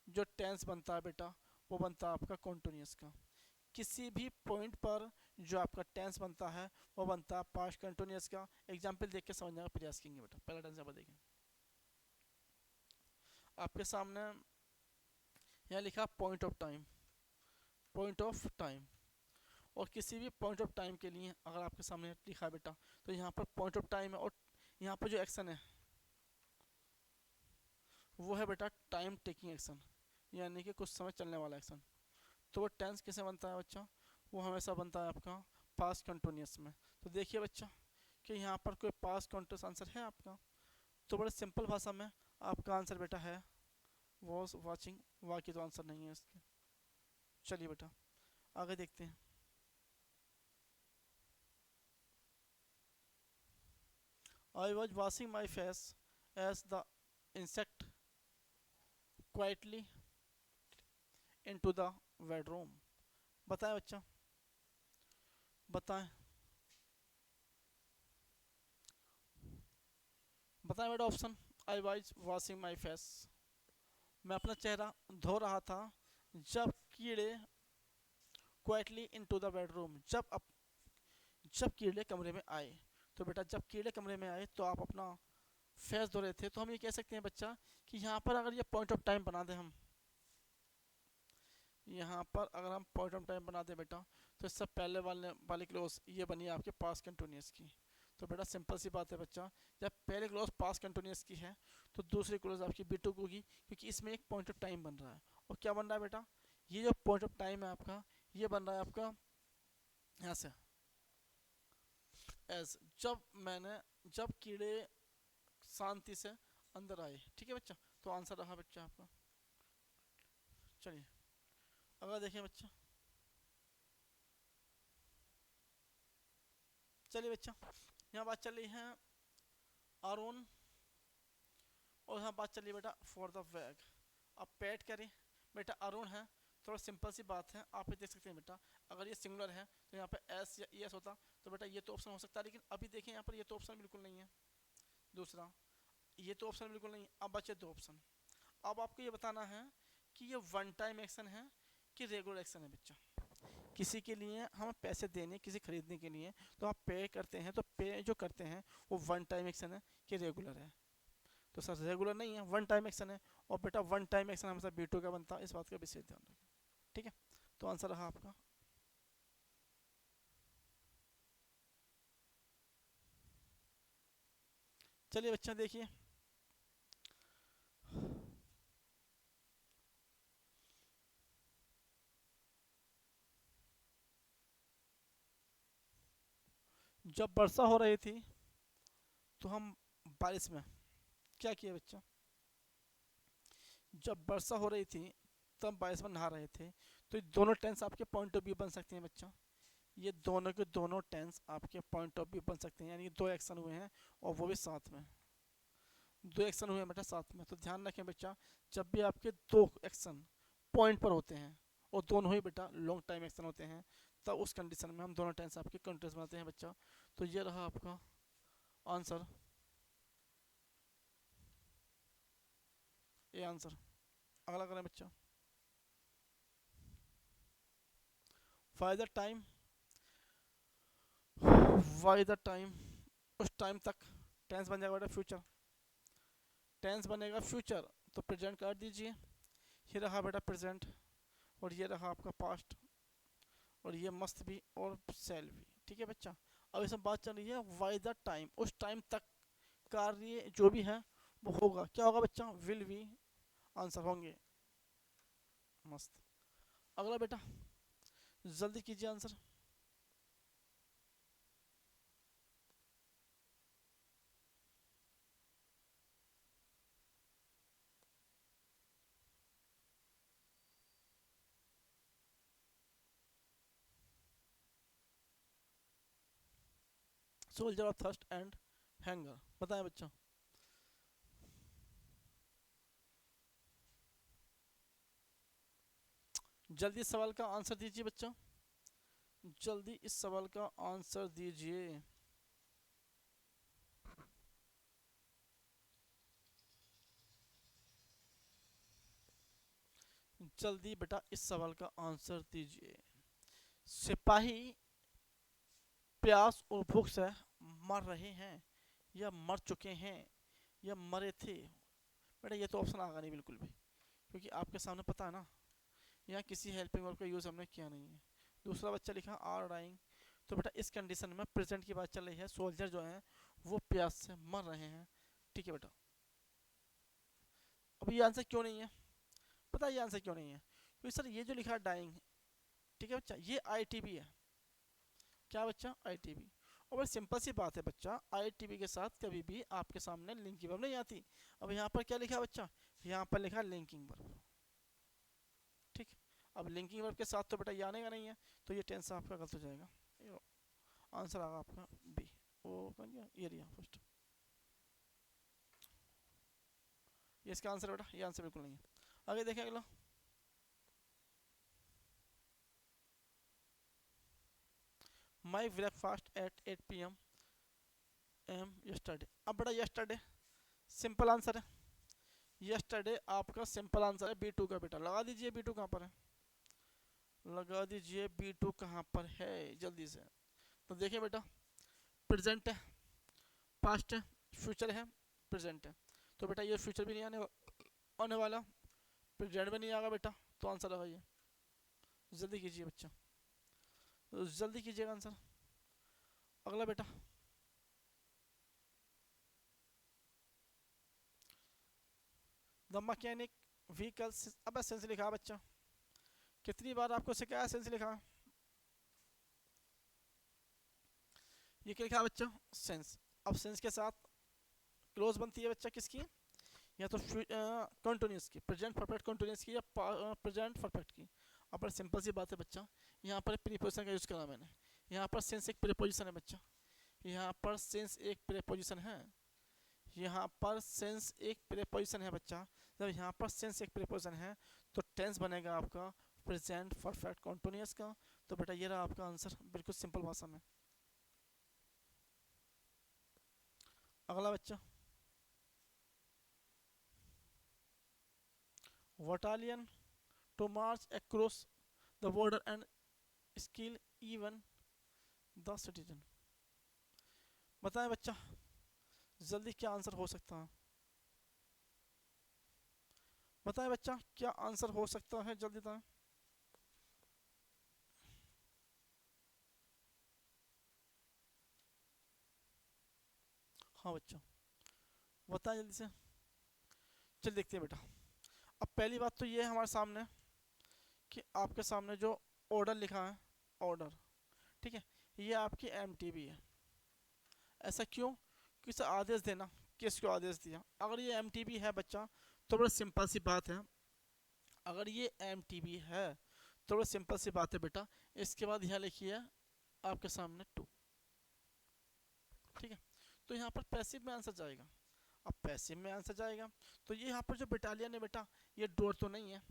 जो टेंस बनता है बेटा वो बनता है आपका कॉन्टिन्यूअस का। किसी भी पॉइंट पर जो आपका टेंस बनता है वो बनता है पास्ट कंटिन्यूअस का। एग्जाम्पल देख के समझने का प्रयास करेंगे बेटा। पहला टेंस यहाँ देखें, आपके सामने यहाँ लिखा point of time, point of time. और किसी भी पॉइंट ऑफ टाइम के लिए अगर आपके सामने लिखा है बेटा, तो यहाँ पर पॉइंट ऑफ टाइम है और यहाँ पर जो एक्शन है वो है बेटा टाइम टेकिंग एक्शन, यानी कि कुछ समय चलने वाला एक्शन। तो वो टेंस कैसे बनता है बच्चा? वो हमेशा बनता है आपका पास्ट कंटिन्यूअस में। तो देखिए बच्चा कि यहाँ पर कोई पास्ट कंटिन्यूअस आंसर है आपका? तो बड़े सिंपल भाषा में आपका आंसर बेटा है वॉज वाचिंग, बाकी तो आंसर नहीं है इसके। चलिए बेटा आगे देखते हैं। I was washing my face as the insect quietly into the bedroom. बताएं बच्चा, बताएं, बताएं बेटा option. I was washing my face, मैं अपना चेहरा धो रहा था जब कीड़े quietly into the bedroom, जब कीड़े कमरे में आए। तो बेटा जब कीड़े कमरे में आए तो आप अपना फेस धो रहे थे। तो हम ये कह सकते हैं बच्चा कि यहाँ पर अगर ये पॉइंट ऑफ टाइम बना दें हम, यहाँ पर अगर हम पॉइंट ऑफ टाइम बना दें बेटा, तो इससे पहले वाली क्लोज ये बनी आपके पास कंटिन्यूस की। तो बेटा सिंपल सी बात है बच्चा, जब पहले क्लोज पास कंटिन्यूस की है तो दूसरी क्लोज आपकी B2 होगी, क्योंकि इसमें एक पॉइंट ऑफ टाइम बन रहा है। और क्या बन रहा है बेटा? ये जो पॉइंट ऑफ टाइम है आपका, ये बन रहा है आपका यहाँ से एज, जब कीड़े शांति से अंदर आए। ठीक है बच्चा, तो आंसर रहा बच्चा आपका। चलिए अगर देखें बच्चा, चलिए बच्चा यहाँ बात चल रही है अरुण, और यहाँ बात चल रही है बेटा फॉर द बैग। अब पेट करें बेटा, अरुण है, थोड़ा सिंपल सी बात है। आप ये देख सकते हैं बेटा अगर ये सिंगुलर है तो यहाँ पे एस या ई एस होता, तो बेटा ये तो ऑप्शन हो सकता है, लेकिन अभी देखें यहाँ पर ये तो ऑप्शन बिल्कुल नहीं है। दूसरा ये तो ऑप्शन बिल्कुल नहीं है। अब बचे दो ऑप्शन। अब आपको ये बताना है कि ये वन टाइम एक्शन है कि रेगुलर एक्शन है बच्चा। किसी के लिए हम पैसे देने, किसी खरीदने के लिए तो आप पे करते हैं, तो पे जो करते हैं वो वन टाइम एक्शन है कि रेगुलर है? तो सर रेगुलर नहीं है, वन टाइम एक्शन है। और बेटा वन टाइम एक्शन हमेशा B2 का बनता है, इस बात का विशेष ध्यान रखें। ठीक है, तो आंसर रहा आपका। चलिए बच्चा देखिए, जब वर्षा हो रही थी तो हम बारिश में क्या किए बच्चा? जब वर्षा हो रही थी तब बारिश में नहा रहे थे। तो ये दोनों टेंस आपके पॉइंट ऑफ व्यू बन सकते हैं बच्चा। ये दोनों के दोनों टेंस आपके पॉइंट ऑफ व्यू बन सकते हैं, यानी दो एक्शन हुए हैं और वो भी साथ में। दो एक्शन हुए हैं बेटा साथ में। तो ध्यान रखें बच्चा, जब भी आपके दो एक्शन पॉइंट पर होते हैं और दोनों ही बेटा लॉन्ग टाइम एक्शन होते हैं, तब उस कंडीशन में हम दोनों टेंस आपके कंटिन्यूअस बनाते हैं बच्चा। तो ये रहा आपका आंसर, ये आंसर। अगला करें बच्चा, by the time, by the time, उस टाइम तक। टेंस बन जाएगा बेटा फ्यूचर, टेंस बनेगा फ्यूचर, तो प्रेजेंट कर दीजिए। ये रहा बेटा प्रेजेंट, और ये रहा आपका पास्ट, और ये मस्ट भी और सेल भी। ठीक है बच्चा, अब इसमें बात चल रही है वाई द टाइम, उस टाइम तक कार्य जो भी है वो होगा, क्या होगा बच्चा, विल बी आंसर होंगे। मस्त। अगला बेटा जल्दी कीजिए answer. Soldier of thirst and hunger, बताएं बच्चा। जल्दी इस सवाल का आंसर दीजिए बच्चा, जल्दी इस सवाल का आंसर दीजिए। जल्दी बेटा इस सवाल का आंसर दीजिए। सिपाही प्यास और भूख से मर रहे हैं या मर चुके हैं या मरे थे। बेटा ये तो ऑप्शन आगा नहीं बिल्कुल भी, क्योंकि आपके सामने पता है ना, यहाँ किसी हेल्पिंग वर्ब का यूज़ हमने किया नहीं है। दूसरा बच्चा लिखा आर डाइंग, तो बेटा इस कंडीशन में प्रेजेंट की बात चल रही है, सोल्जर जो हैं वो प्यास से मर रहे हैं। ठीक है बेटा, अब ये आंसर क्यों नहीं है, पता है ये आंसर क्यों नहीं है, क्योंकि सर ये जो लिखा है डाइंग, ठीक है बच्चा, ये आईटीबी है। क्या बच्चा, आईटीबी। और बड़ी सिंपल सी बात है बच्चा, आईटीबी के साथ कभी भी आपके सामने लिंकिंग वर्ब नहीं आती। अब यहाँ पर क्या लिखा है बच्चा, यहाँ पर लिखा लिंकिंग वर्ब। ठीक, अब लिंकिंग वर्ब के साथ तो बेटा ये आने का नहीं है, तो ये टेंस आपका गलत हो जाएगा। आंसर आगा आपका बी। वो कौन गया, ये रिया फर्स्ट, ये इसका आंसर बेटा, ये आंसर बिल्कुल नहीं है। आगे देखें अगला। My breakfast at 8 PM am yesterday. अब बेटा यस्टरडे सिंपल आंसर है, यस्टरडे आपका सिंपल आंसर है B2 का। बेटा लगा दीजिए B2 कहाँ पर है, लगा दीजिए B2 कहाँ पर है जल्दी से। तो देखिए बेटा, प्रेजेंट है, पास्ट है, फ्यूचर है, प्रेजेंट है, तो बेटा ये फ्यूचर भी नहीं आने वाला, प्रेजेंट भी नहीं आएगा बेटा, तो आंसर लगाइए। जल्दी कीजिए बच्चा, तो जल्दी कीजिएगा आंसर। अगला बेटा, द मैकेनिक व्हीकल, अब सेंस लिखा है बच्चा, कितनी बार आपको सिखाया सेंस लिखा, ये क्या लिखा है बच्चा, सेंस। अब सेंस के साथ क्लोज बनती है बच्चा किसकी, या तो कंटिन्यूस की, प्रेजेंट परफेक्ट कंटिन्यूस की, या प्रेजेंट परफेक्ट की। अब पर सिंपल सी बात है बच्चा, यहाँ पर प्रीपोजिशन का यूज़ करा मैंने, यहाँ पर सेंस एक प्रीपोजिशन है बच्चा, यहाँ पर सेंस एक प्रीपोजिशन है, यहाँ पर सेंस एक प्रीपोजिशन है बच्चा। जब यहाँ पर सेंस एक प्रीपोजिशन है तो टेंस बनेगा आपका प्रेजेंट परफेक्ट कंटिन्यूस का। तो बेटा ये रहा आपका आंसर, बिल्कुल सिंपल भाषा में। अगला बच्चा, battalion to march across the border and skill even the citizen. बताएं बच्चा जल्दी क्या आंसर हो सकता है, बताएं बच्चा क्या आंसर हो सकता है, जल्दी बताएं। हाँ बच्चा बताएं जल्दी से, चल देखते हैं बेटा। अब पहली बात तो ये है हमारे सामने कि आपके सामने जो ऑर्डर लिखा है, ऑर्डर, ठीक है, ये आपकी एमटीबी है। ऐसा क्यों, किसे आदेश देना, किसको आदेश दिया। अगर ये एमटीबी है बच्चा तो बड़ा सिंपल सी बात है, अगर ये एमटीबी है तो बड़ा सिंपल सी बात है बेटा, इसके बाद यहाँ लिखिए आपके सामने टू। ठीक है, तो यहाँ पर पैसिव में आंसर जाएगा। अब पैसिव में आंसर जाएगा तो ये यहाँ पर जो बटालियन है बेटा, ये डोर तो नहीं है,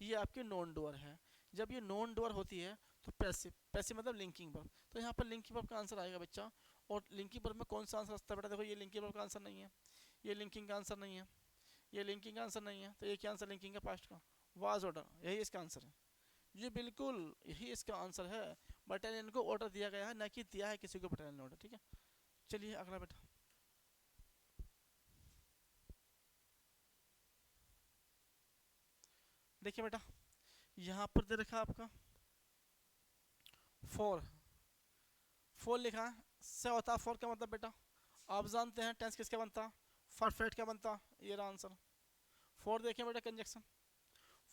ये आपकी नॉन डोर है। जब ये नॉन डोर होती है तो पैसिव, पैसिव मतलब लिंकिंग वर्ब, तो यहाँ पर लिंकिंग वर्ब का आंसर आएगा बच्चा। और लिंकिंग वर्ब में कौन सा आंसर आता है बेटा, देखो ये लिंकिंग वर्ब का आंसर नहीं है, ये लिंकिंग का आंसर नहीं है, ये लिंकिंग का आंसर नहीं है, तो ये क्या आंसर लिंकिंग का पास्ट का, वाज ऑर्डर, यही इसका आंसर है। ये बिल्कुल यही इसका आंसर है, बटालियन को ऑर्डर दिया गया है, ना कि दिया है किसी को बटालियन ऑर्डर। ठीक है, चलिए अगला बेटा, देखिए बेटा यहाँ पर दे रखा आपका फोर, फोर लिखा है, से होता है फोर का मतलब बेटा आप जानते हैं टेंस किसका बनता, परफेक्ट का बनता, ये रहा आंसर। 4 देखें बेटा कंजक्शन,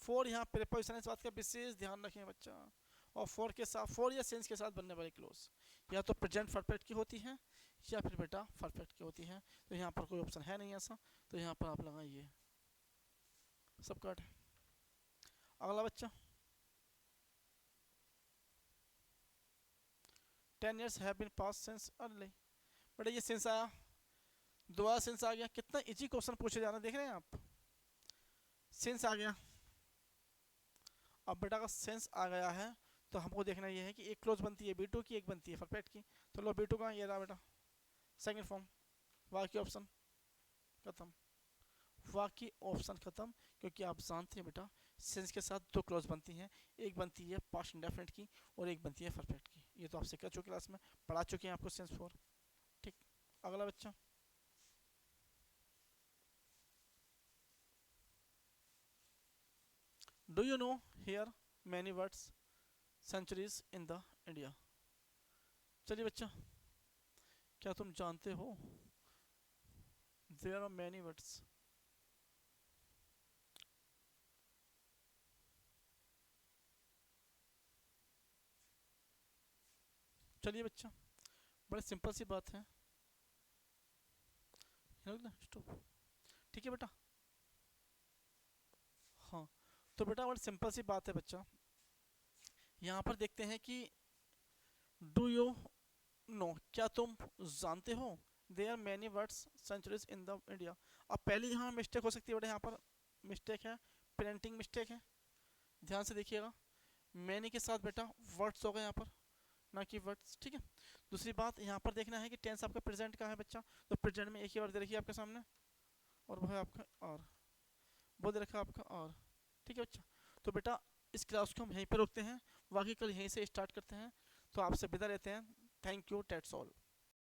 4 यहाँ प्रीपोजिशन है, इस बात का विशेष ध्यान रखें बच्चा। और 4 के साथ, 4 या सेंस के साथ बनने वाली क्लोज या तो प्रेजेंट परफेक्ट की होती है या फिर बेटा परफेक्ट की होती है। तो यहाँ पर कोई ऑप्शन है नहीं ऐसा, तो यहाँ पर आप लगाइए सब कट। अगला बच्चा, 10 years have been passed since early। बेटा ये सेंस आया, दोबारा सेंस आ गया, कितना इजी क्वेश्चन पूछे जा रहे हैं, देख रहे हैं आप। सेंस आ गया, अब बेटा का सेंस आ गया है तो हमको देखना ये है कि एक क्लोज बनती है B2 की, एक बनती है परफेक्ट की। तो लो B2 का ये रहा बेटा सेकंड फॉर्म, बाकी ऑप्शन खत्म, बाकी ऑप्शन खत्म। क्योंकि आप जानते हैं बेटा सेंस के साथ दो क्लोज बनती हैं, एक बनती है पास्ट इंडेफिनिट की और एक बनती है परफेक्ट की। ये तो आपसे कर चुके क्लास में, पढ़ा चुके हैं आपको सेंस 4। ठीक, अगला बच्चा, do you know here many words centuries in the India. चलिए बच्चा, क्या तुम जानते हो देयर आर मैनी वर्ड्स, चलिए बच्चा बड़े सिंपल सी बात है, स्टॉप, ठीक है बेटा। हाँ, तो बेटा बड़ी सिंपल सी बात है बच्चा, यहाँ पर देखते हैं कि डू यू नो, क्या तुम जानते हो, there are many words centuries in the India. अब पहले यहाँ मिस्टेक हो सकती है बेटा, यहाँ पर मिस्टेक है, प्रिंटिंग मिस्टेक है, ध्यान से देखिएगा। मैनी के साथ बेटा वर्ड्स होगा यहाँ पर, ना कि वर्ड्स, ठीक है। दूसरी बात यहाँ पर देखना है कि टेंस आपका प्रेजेंट का है बच्चा, तो प्रेजेंट में एक ही वर्ड दे रखिए आपके सामने और वो है आपका और, वो दे रखा है आपका और, ठीक है बच्चा। तो बेटा इस क्लास को हम यहीं पर रोकते हैं, बाकी कल यहीं से स्टार्ट करते हैं। तो आपसे विदा लेते हैं, थैंक यू, दैट्स ऑल।